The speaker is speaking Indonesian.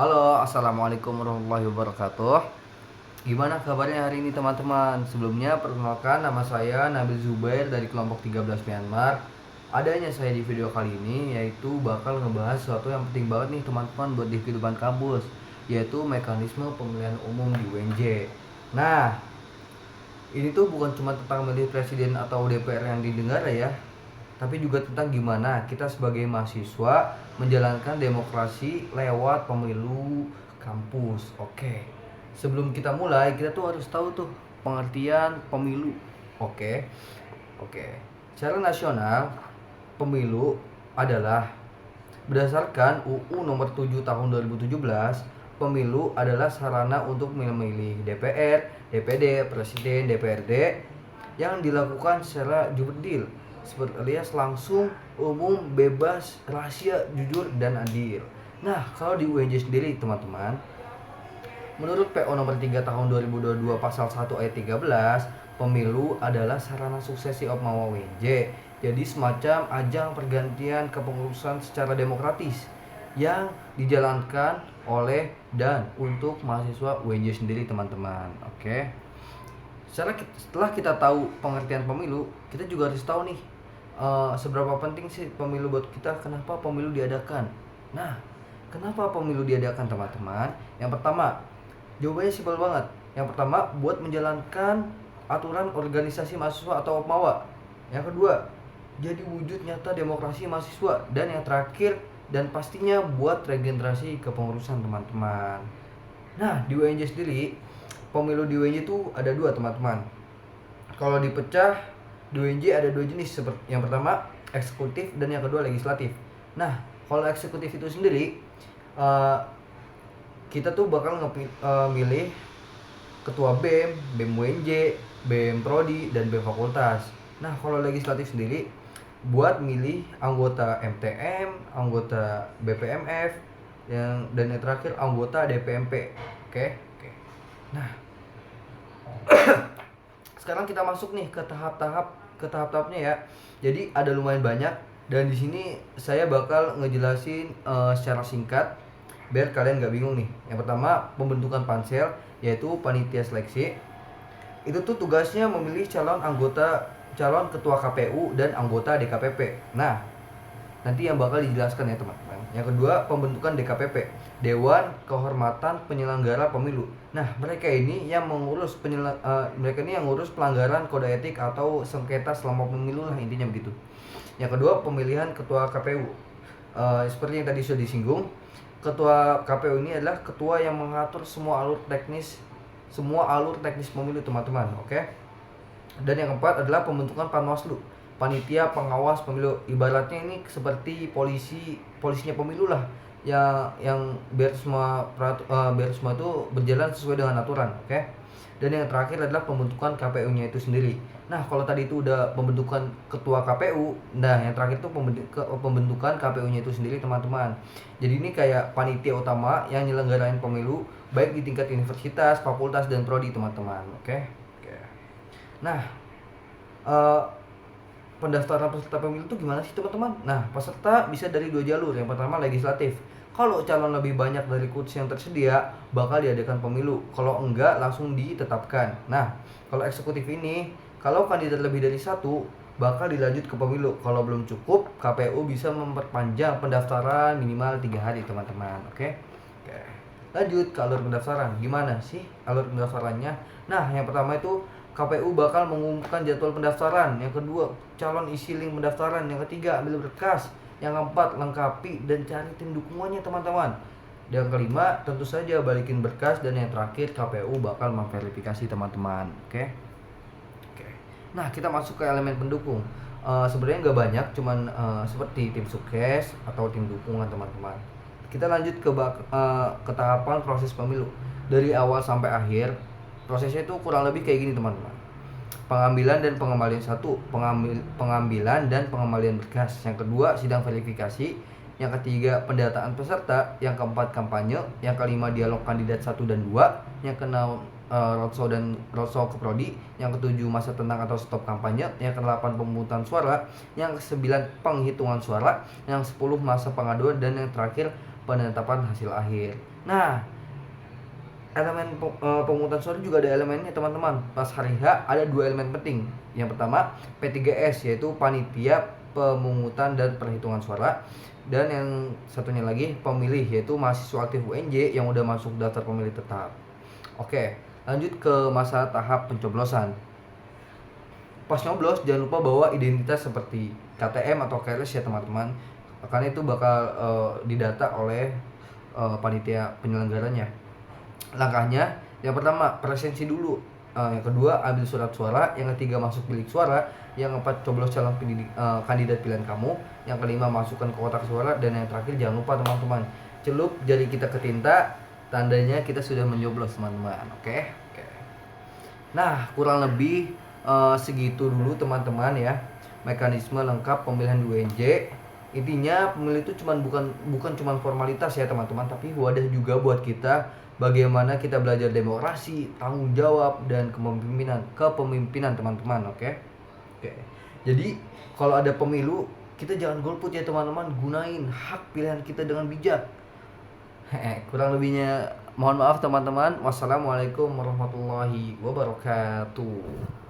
Halo, assalamualaikum warahmatullahi wabarakatuh. Gimana kabarnya hari ini teman-teman? Sebelumnya perkenalkan, nama saya Nabil Zubair dari kelompok 13 Myanmar. Adanya saya di video kali ini yaitu bakal ngebahas sesuatu yang penting banget nih teman-teman buat di kehidupan kampus, yaitu mekanisme pemilihan umum di UNJ. Nah, ini tuh bukan cuma tentang memilih presiden atau DPR yang didengar ya, tapi juga tentang gimana kita sebagai mahasiswa menjalankan demokrasi lewat pemilu kampus. Oke. Sebelum kita mulai, kita tuh harus tahu tuh pengertian pemilu. Oke. Oke. Secara nasional, pemilu adalah berdasarkan UU nomor 7 tahun 2017, pemilu adalah sarana untuk memilih DPR, DPD, Presiden, DPRD yang dilakukan secara jurdil, seperti alias langsung, umum, bebas, rahasia, jujur, dan adil. Nah, kalau di UNJ sendiri teman-teman, menurut PO nomor 3 tahun 2022 pasal 1 ayat 13, pemilu adalah sarana suksesi Opmawa UNJ. Jadi semacam ajang pergantian kepengurusan secara demokratis yang dijalankan oleh dan untuk mahasiswa UNJ sendiri teman-teman. Oke. Setelah kita tahu pengertian pemilu, kita juga harus tahu nih seberapa penting sih pemilu buat kita, kenapa pemilu diadakan. Nah, kenapa pemilu diadakan teman-teman? Yang pertama, jawabannya simpel banget. Yang pertama, buat menjalankan aturan organisasi mahasiswa atau OPMAWA. Yang kedua, jadi wujud nyata demokrasi mahasiswa. Dan yang terakhir, dan pastinya buat regenerasi kepengurusan teman-teman. Nah, di UNJ sendiri, pemilu di UNJ itu ada dua teman-teman. Kalau dipecah, di UNJ ada dua jenis. Yang pertama eksekutif dan yang kedua legislatif. Nah, kalau eksekutif itu sendiri, kita tuh bakal milih ketua BEM, BEM UNJ, BEM Prodi, dan BEM Fakultas. Nah, kalau legislatif sendiri buat milih anggota MTM, anggota BPMF, dan yang terakhir anggota DPMP. Oke. Nah, sekarang kita masuk nih ke tahap-tahapnya ya. Jadi ada lumayan banyak dan di sini saya bakal ngejelasin secara singkat biar kalian nggak bingung nih. Yang pertama, pembentukan pansel, yaitu panitia seleksi. Itu tuh tugasnya memilih calon ketua KPU dan anggota DKPP. Nah, nanti yang bakal dijelaskan ya teman-teman. Yang kedua, pembentukan DKPP, Dewan Kehormatan Penyelenggara Pemilu. Nah, mereka ini yang mengurus pelanggaran kode etik atau sengketa selama pemilu lah, intinya begitu. Yang kedua, pemilihan ketua KPU. Seperti yang tadi sudah disinggung, ketua KPU ini adalah ketua yang mengatur semua alur teknis pemilu teman-teman. Oke. Dan yang keempat adalah pembentukan Panwaslu, panitia pengawas pemilu. Ibaratnya ini seperti polisinya pemilu lah, yang biar semua itu berjalan sesuai dengan aturan. Oke. Dan yang terakhir adalah pembentukan KPU-nya itu sendiri. Nah, kalau tadi itu udah pembentukan ketua KPU, nah yang terakhir itu pembentukan KPU-nya itu sendiri teman-teman. Jadi ini kayak panitia utama yang nyelenggarain pemilu baik di tingkat universitas, fakultas, dan prodi teman-teman. Oke. Nah, pendaftaran peserta pemilu itu gimana sih teman-teman? Nah, peserta bisa dari dua jalur. Yang pertama legislatif. Kalau calon lebih banyak dari kursi yang tersedia, bakal diadakan pemilu. Kalau enggak, langsung ditetapkan. Nah, kalau eksekutif ini, kalau kandidat lebih dari satu, bakal dilanjut ke pemilu. Kalau belum cukup, KPU bisa memperpanjang pendaftaran minimal 3 hari teman-teman. Oke. Lanjut ke alur pendaftaran. Gimana sih alur pendaftarannya? Nah, yang pertama itu KPU bakal mengumumkan jadwal pendaftaran. Yang kedua, calon isi link pendaftaran. Yang ketiga, ambil berkas. Yang keempat, lengkapi dan cari tim dukungannya teman-teman. Dan yang kelima, tentu saja balikin berkas. Dan yang terakhir, KPU bakal memverifikasi teman-teman. Oke. Nah, kita masuk ke elemen pendukung. Sebenarnya nggak banyak, cuman seperti tim sukses atau tim dukungan teman-teman. Kita lanjut ke tahapan proses pemilu dari awal sampai akhir. Prosesnya itu kurang lebih kayak gini teman-teman. Pengambilan dan pengembalian pengambilan dan pengembalian berkas. Yang kedua, sidang verifikasi. Yang ketiga, pendataan peserta. Yang keempat, kampanye. Yang kelima, dialog kandidat 1 dan 2. Yang keenam, roadshow ke prodi. Yang ketujuh, masa tenang atau stop kampanye. Yang kedelapan, pemungutan suara. Yang kesembilan, penghitungan suara. Yang 10, masa pengaduan. Dan yang terakhir, penetapan hasil akhir. Nah, elemen pemungutan suara juga ada elemennya teman-teman. Pas hari H ada 2 elemen penting. Yang pertama P3S, yaitu panitia pemungutan dan perhitungan suara, dan yang satunya lagi pemilih, yaitu mahasiswa aktif UNJ yang udah masuk daftar pemilih tetap. Oke, lanjut ke masa tahap pencoblosan. Pas nyoblos jangan lupa bawa identitas seperti KTM atau KRS ya teman-teman, karena itu bakal didata oleh panitia penyelenggaranya. Langkahnya, yang pertama presensi dulu, yang kedua ambil surat suara, yang ketiga masuk bilik suara, yang keempat coblos calon kandidat pilihan kamu, yang kelima masukkan ke kotak suara, dan yang terakhir jangan lupa teman-teman celup jari kita ke tinta, tandanya kita sudah mencoblos teman-teman. Oke. Nah, kurang lebih segitu dulu teman-teman ya, mekanisme lengkap pemilihan UNJ. Intinya pemilih itu bukan cuman formalitas ya teman-teman, tapi wadah juga buat kita bagaimana kita belajar demokrasi, tanggung jawab, dan kepemimpinan teman-teman. Oke. Jadi kalau ada pemilu, kita jangan golput ya teman-teman, gunain hak pilihan kita dengan bijak. Kurang lebihnya mohon maaf teman-teman. Wassalamualaikum warahmatullahi wabarakatuh.